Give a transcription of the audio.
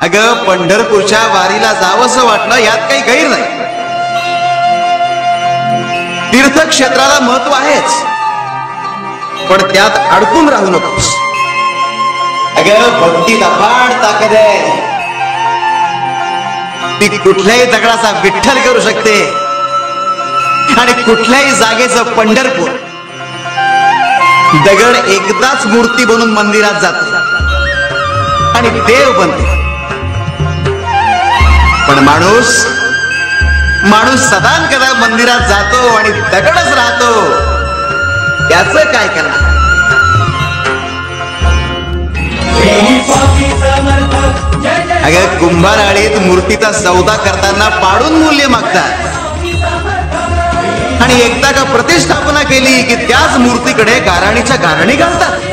अगं पंढरपूरच्या वारीला जावंसं वाटलं यात काही गैर नाही. तीर्थक्षेत्राला महत्व आहेच, पण त्यात अडकून राहू नकोस. अगं भक्तीत अफाट ताकद आहे. ती कुठल्याही दगडाचा विठ्ठल करू शकते आणि कुठल्याही जागेचं पंढरपूर. दगड एकदाच मूर्ती बनून मंदिरात जातो आणि देव बनतो, पण माणूस सदा कदा मंदिरात जातो आणि दगडच राहतो. त्याचं काय करणार? अगं कुंभाराळीत मूर्तीचा सौदा करताना पाडून मूल्य मागतात आणि एकदा का प्रतिष्ठापना केली की त्याच मूर्तीकडे गाराणीच्या गारणी घालतात.